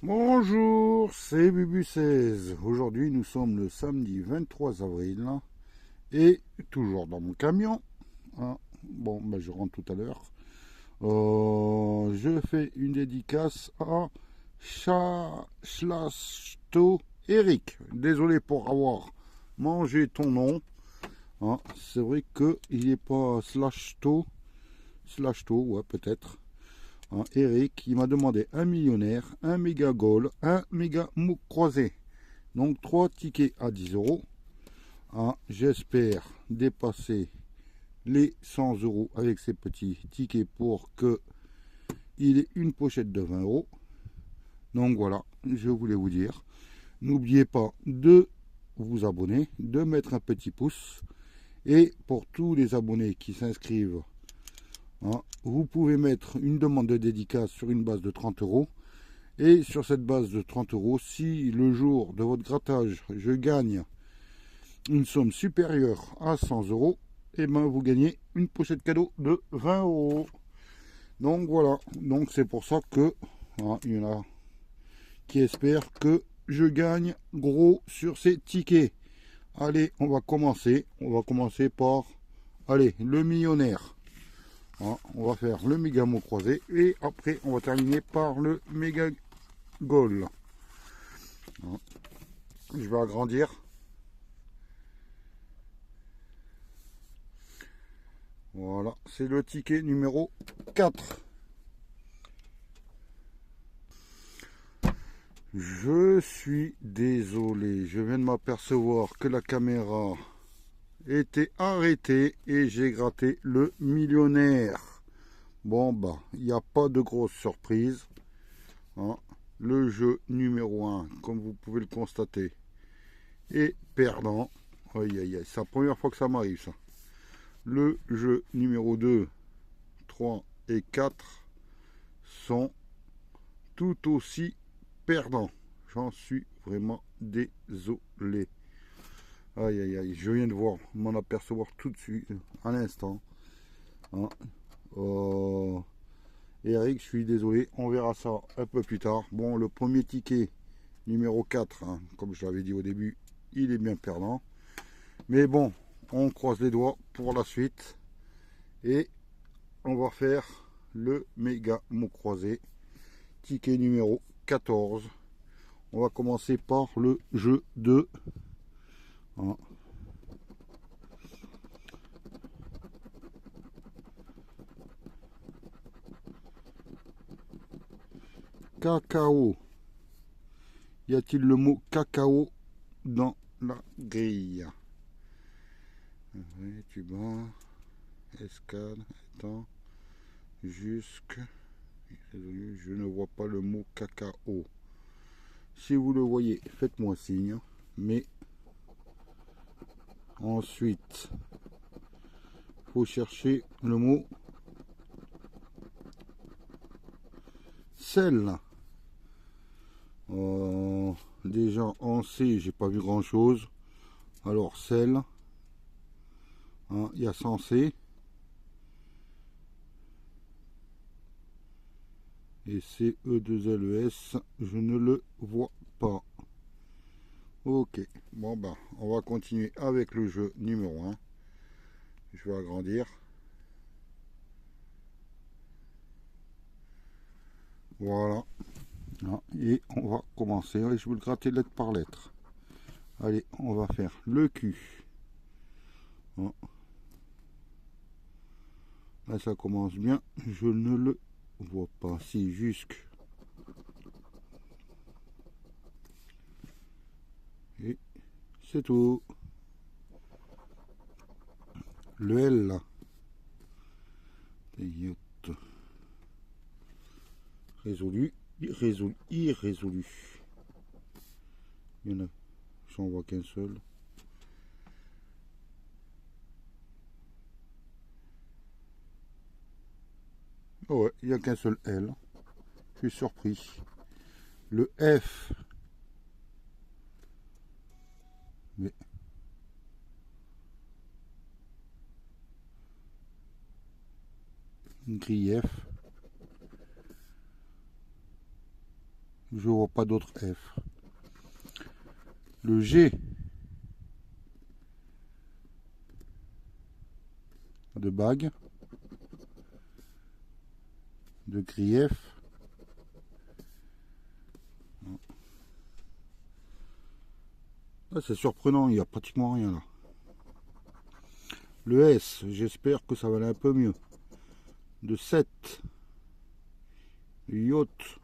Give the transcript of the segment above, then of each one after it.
Bonjour, c'est Bubu16. Aujourd'hui, nous sommes le samedi 23 avril et toujours dans mon camion. Hein. Bon, ben, je rentre tout à l'heure. Je fais une dédicace à Schlasto Eric. Désolé pour avoir mangé ton nom. Hein. C'est vrai qu'il n'est pas Slashto, ouais, peut-être. Hein, Eric, il m'a demandé un millionnaire, un méga goal, un méga MOOC croisé. Donc 3 tickets à 10 euros. Hein, j'espère dépasser les 100 euros avec ces petits tickets pour que il ait une pochette de 20 euros. Donc voilà, je voulais vous dire. N'oubliez pas de vous abonner, de mettre un petit pouce. Et pour tous les abonnés qui s'inscrivent, hein, vous pouvez mettre une demande de dédicace sur une base de 30 euros. Et sur cette base de 30 euros, si le jour de votre grattage, je gagne une somme supérieure à 100 euros, et ben vous gagnez une pochette cadeau de 20 euros. Donc voilà, donc c'est pour ça que hein, il y en a qui espèrent que je gagne gros sur ces tickets. Allez, on va commencer. On va commencer par, allez, le millionnaire. Hein, on va faire le méga mot croisé et après on va terminer par le méga goal. Hein, je vais agrandir. Voilà, c'est le ticket numéro 4. Je suis désolé, je viens de m'apercevoir que la caméra était arrêtée et j'ai gratté le millionnaire. Bon bah, il n'y a pas de grosse surprise. Hein. Le jeu numéro 1, comme vous pouvez le constater, est perdant. Aïe aïe aïe, c'est la première fois que ça m'arrive ça. Le jeu numéro 2, 3 et 4 sont tout aussi perdants. J'en suis vraiment désolé. Aïe aïe aïe, je viens de voir, m'en apercevoir tout de suite, à l'instant. Hein. Eric, je suis désolé, on verra ça un peu plus tard. Bon, le premier ticket, numéro 4, hein, comme je l'avais dit au début, il est bien perdant. Mais bon, on croise les doigts pour la suite. Et on va faire le méga mot croisé. Ticket numéro 14. On va commencer par le jeu 2. Hein. Cacao. Y a-t-il le mot cacao dans la grille? Oui, tu bas, escale, attends, jusque, je ne vois pas le mot cacao. Si vous le voyez, faites-moi signe. Mais ensuite, il faut chercher le mot sel. Déjà en C, j'ai pas vu grand chose. Alors sel, hein, il y a sans C. Et C-E-2-L-E-S, je ne le vois pas. Ok, bon bah, on va continuer avec le jeu numéro 1. Je vais agrandir. Voilà. Et on va commencer. Je vais le gratter lettre par lettre. Allez, on va faire le Q. Là, ça commence bien. Je ne le vois pas. Si, jusque. Et c'est tout. Le L, là. Résolu. Irrésolu. Irrésolu. Il y en a. J'en vois qu'un seul. Oh ouais, il n'y a qu'un seul L. Je suis surpris. Le F. Mais grief. Je vois pas d'autre F. Le G de bague, de grief. Ah, c'est surprenant, il n'y a pratiquement rien là. Le S, j'espère que ça va aller un peu mieux. De 7, yacht,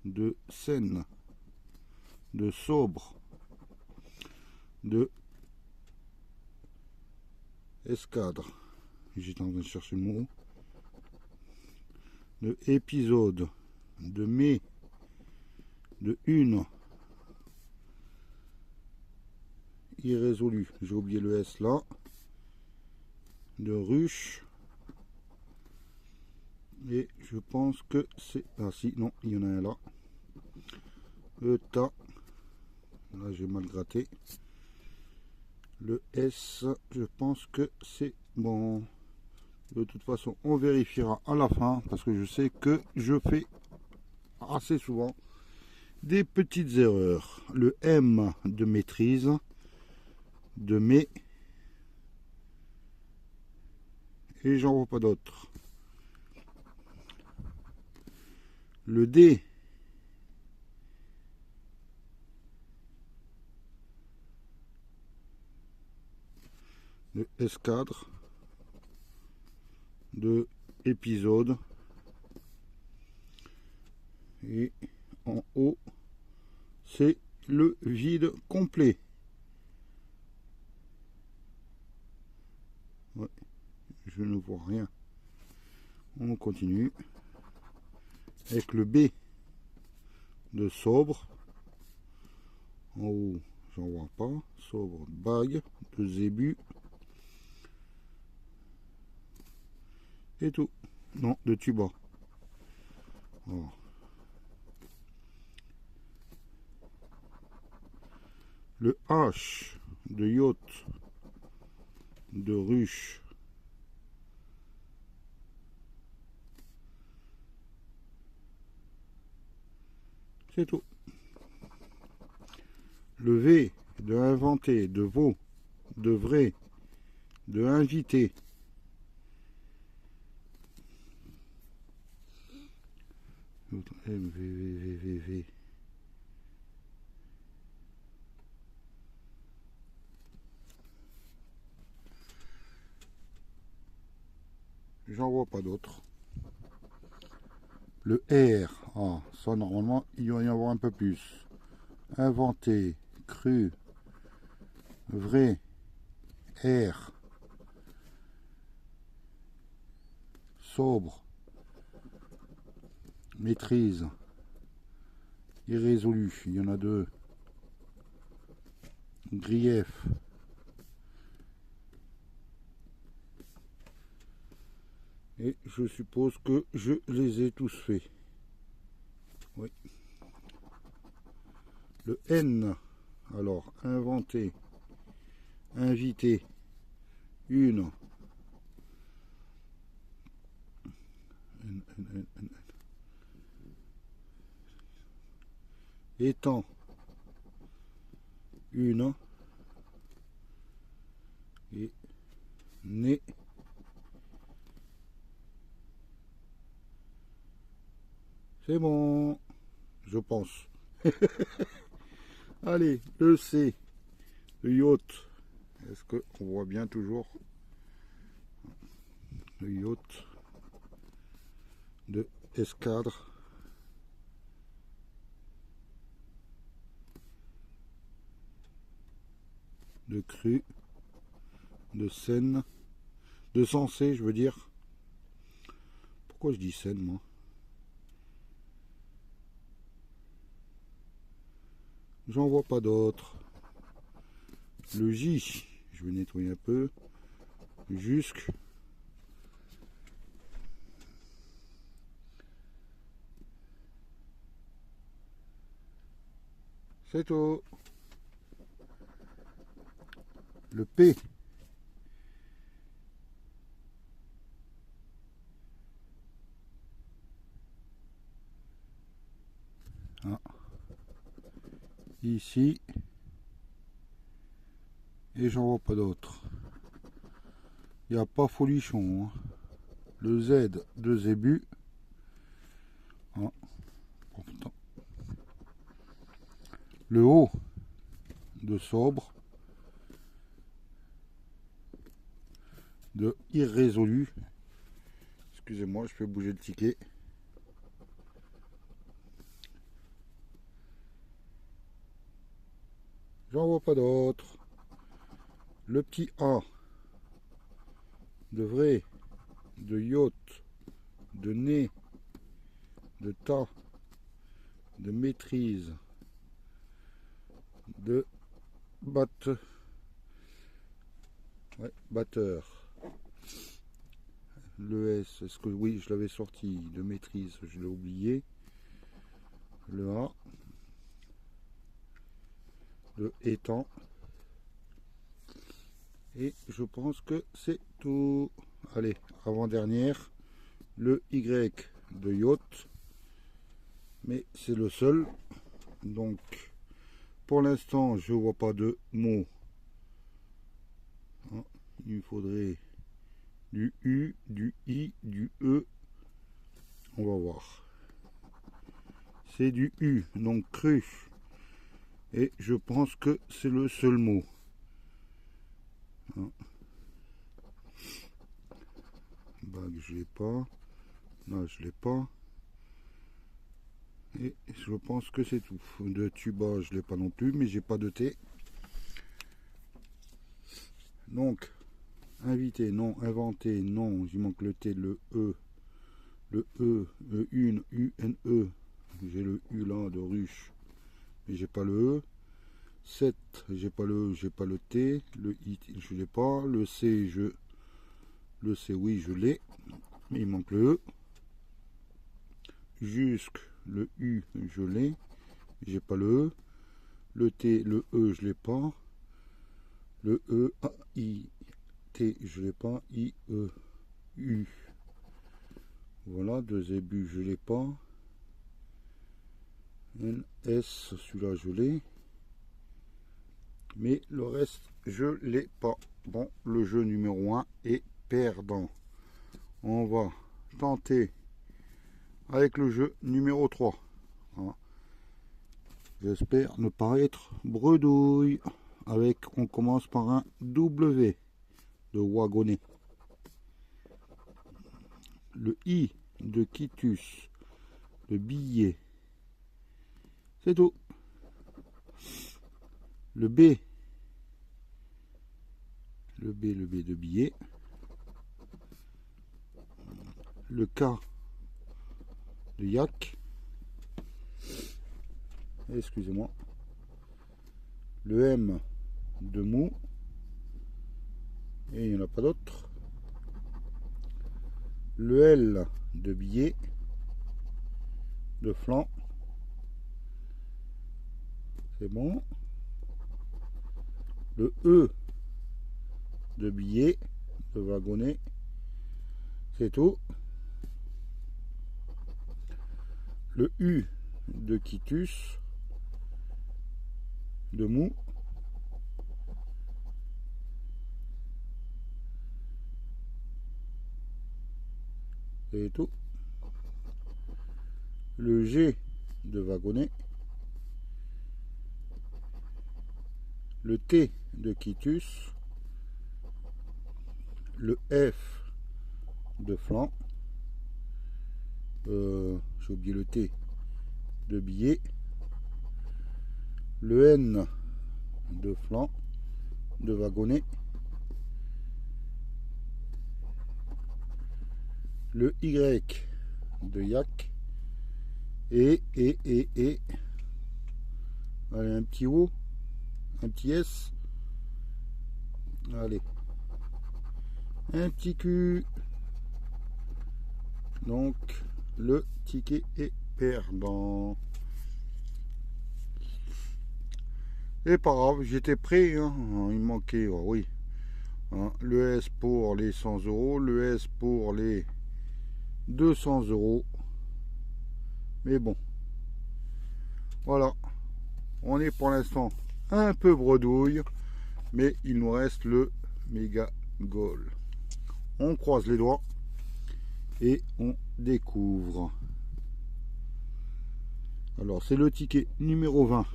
de Seine, de sobre, de escadre, j'étais en train de chercher le mot, de épisode, de mai, de une, irrésolu, j'ai oublié le S là, de ruche, et je pense que c'est, ah si, non, il y en a un là, ETA, là j'ai mal gratté, le S, je pense que c'est bon. De toute façon, on vérifiera à la fin parce que je sais que je fais assez souvent des petites erreurs. Le M de maîtrise, de mai, et j'en vois pas d'autres. Le D de escadre, de épisode, et en haut c'est le vide complet. Ouais, je ne vois rien. On continue avec le B de sobre. En haut, j'en vois pas. Sobre, bague, de zébu. Et tout. Non, de tuba. Oh. Le H de yacht, de ruche. C'est tout. Le V de inventer, de veau, de vrai, de inviter. M, V, V, V, V, V. J'en vois pas d'autres. Le R, ah, ça normalement il va y en avoir un peu plus. Inventé, cru, vrai, R, sobre, maîtrise, irrésolu, il y en a deux. Grief. Et je suppose que je les ai tous faits. Oui. Le N, alors, inventer, inviter, une, étant, une, et né, c'est bon, je pense. Allez, le C, le yacht. Est-ce qu'on voit bien toujours le yacht de escadre, de cru, de Seine, de sensé, je veux dire. Pourquoi je dis Seine, moi? J'en vois pas d'autres. Le J, je vais nettoyer un peu. Jusque. C'est tout. Le P. Ah. Ici. Et j'en vois pas d'autres. Il n'y a pas folichon. Hein. Le Z de Zébu. Ah. Pourtant. Le O de Sobre. De Irrésolu. Excusez-moi, je fais bouger le ticket. J'en vois pas d'autres. Le petit A de Vrai, de Yacht, de Nez, de Tas, de Maîtrise, de Batteur. Le S, est-ce que oui, je l'avais sorti de Maîtrise, je l'ai oublié. Le A, le Étang. Et je pense que c'est tout. Allez, avant-dernière, le Y de Yacht. Mais c'est le seul. Donc, pour l'instant, je vois pas de mots. Il me faudrait du U, du I, du E. On va voir. C'est du U, donc cru. Et je pense que c'est le seul mot. Bague, je l'ai pas. Là, je l'ai pas. Et je pense que c'est tout. De tuba, je l'ai pas non plus, mais j'ai pas de thé. Donc, invité, non. Inventé, non. Il manque le T, le E. Le E, une, U-N-E. J'ai le U là de ruche, mais j'ai pas le E. 7, j'ai pas le E, j'ai pas le T. Le I, je l'ai pas. Le C, le C, oui, je l'ai. Mais il manque le E. Jusque, le U, je l'ai. J'ai pas le E. Le T, le E, je l'ai pas. Le E, A, I, T, je l'ai pas. I, E, U. Voilà, deux zébus, je l'ai pas. N, S, celui-là, je l'ai. Mais le reste, je l'ai pas. Bon, le jeu numéro 1 est perdant. On va tenter avec le jeu numéro 3. Voilà. J'espère ne pas être bredouille. On commence par un W de wagonnet. Le I de quitus, de billet. C'est tout. Le B de billet. Le K de yak. Excusez-moi. Le M de mou. Et il n'y en a pas d'autre. Le L de billet. De flanc. C'est bon. Le E de billet, de wagonnet. C'est tout. Le U de quitus, de mou. C'est tout. Le G de wagonnet. Le T de quitus. Le F de flanc. J'ai oublié le T de billet. Le N de flanc, de wagonnet. Le Y de yak. Et. Allez, un petit O. Un petit S. Allez. Un petit Q. Donc, le ticket est perdant. Et pas grave, j'étais prêt. Hein. Il manquait, oh oui. Hein, le S pour les 100 euros. Le S pour les 200 euros. Mais bon. Voilà, on est pour l'instant un peu bredouille, mais il nous reste le méga goal. On croise les doigts et on découvre. Alors c'est le ticket numéro 20.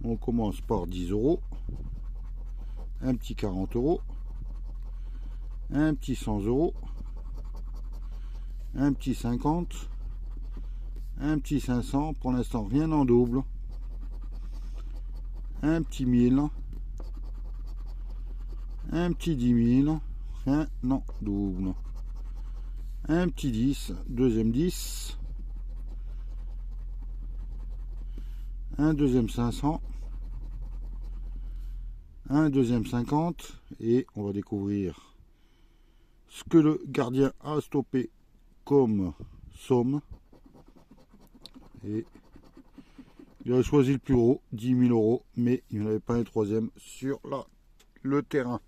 On commence par 10 €, un petit 40 €, un petit 100 €, un petit 50, un petit 500, pour l'instant rien en double, un petit 1000, un petit 10 000, rien en double, un petit 10, deuxième 10, un deuxième 500, un deuxième 50, et on va découvrir ce que le gardien a stoppé comme somme. Et il a choisi le plus gros, 10 000 €, mais il n'y avait pas un troisième sur le terrain.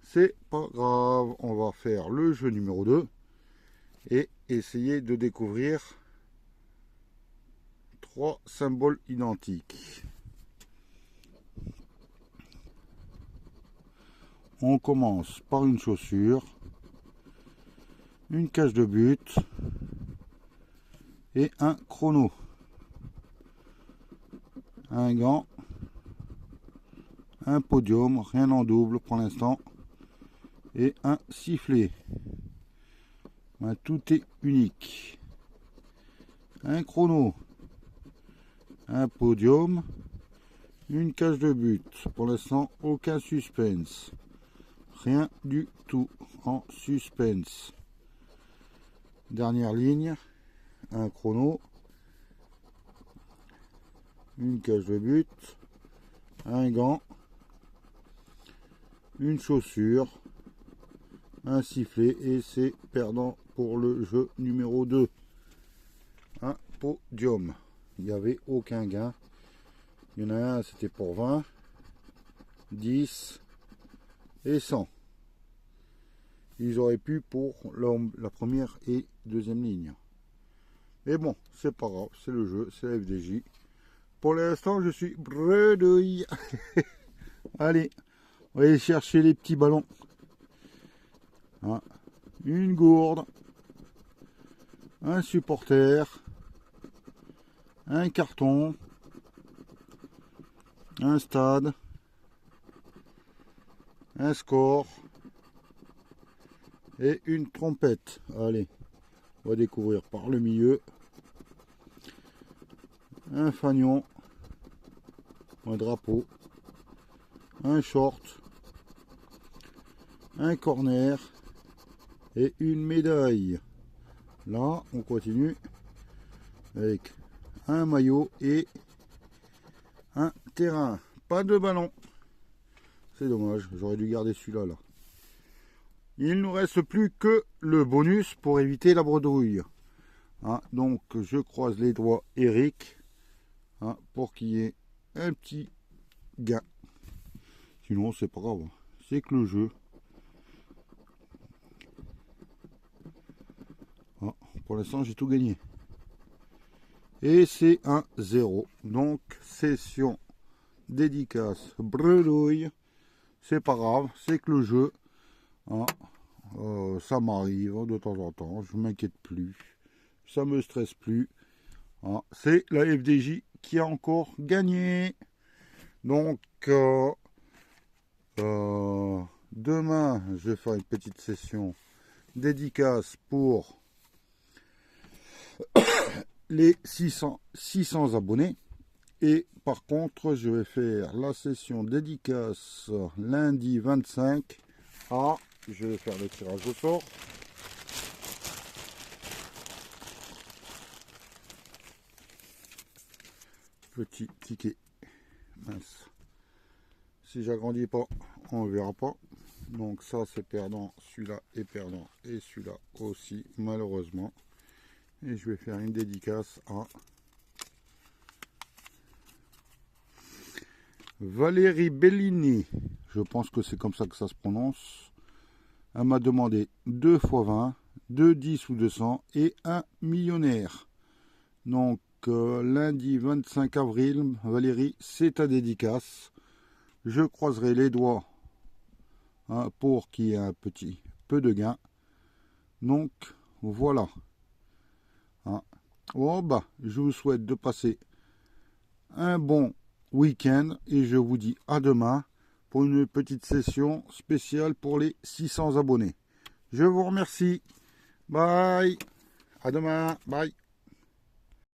C'est pas grave, on va faire le jeu numéro 2 et essayer de découvrir 3 symboles identiques. On commence par une chaussure, une cage de but et un chrono. Un gant, un podium, rien en double pour l'instant, et un sifflet. Tout est unique. Un chrono, un podium, une cage de but. Pour l'instant, aucun suspense. Rien du tout en suspense. Dernière ligne, un chrono, une cage de but, un gant, une chaussure, un sifflet, et c'est perdant pour le jeu numéro 2. Un podium. Il n'y avait aucun gain. Il y en a un, c'était pour 20, 10 et 100. Ils auraient pu pour la première et deuxième ligne. Mais bon, c'est pas grave, c'est le jeu, c'est la FDJ. Pour l'instant, je suis bredouille. Allez, on va aller chercher les petits ballons. Hein, une gourde, un supporter, un carton, un stade, un score et une trompette. Allez, on va découvrir par le milieu. Un fanion, un drapeau, un short, un corner et une médaille. Là, on continue avec un maillot et un terrain. Pas de ballon. C'est dommage, j'aurais dû garder celui-là. Là. Il ne nous reste plus que le bonus pour éviter la bredouille. Hein, donc, je croise les doigts, Eric. Hein, pour qu'il y ait un petit gain. Sinon c'est pas grave, c'est que le jeu. Ah, pour l'instant j'ai tout gagné. Et c'est un 0. Donc session dédicace bredouille. C'est pas grave, c'est que le jeu. Hein, ça m'arrive de temps en temps, je m'inquiète plus. Ça me stresse plus. Hein, c'est la FDJ qui a encore gagné. Donc demain je vais faire une petite session dédicace pour les 600 abonnés, et par contre je vais faire la session dédicace lundi 25 à, je vais faire le tirage au sort. Petit ticket, mince, si j'agrandis pas on ne verra pas. Donc ça c'est perdant, celui-là est perdant et celui-là aussi malheureusement. Et je vais faire une dédicace à Valérie Bellini, je pense que c'est comme ça que ça se prononce. Elle m'a demandé 2 x 20, 2 10 ou 200 et un millionnaire. Donc lundi 25 avril, Valérie, c'est ta dédicace. Je croiserai les doigts hein, pour qu'il y ait un petit peu de gain. Donc, voilà. Hein. Bon, bah, je vous souhaite de passer un bon week-end et je vous dis à demain pour une petite session spéciale pour les 600 abonnés. Je vous remercie. Bye. À demain. Bye.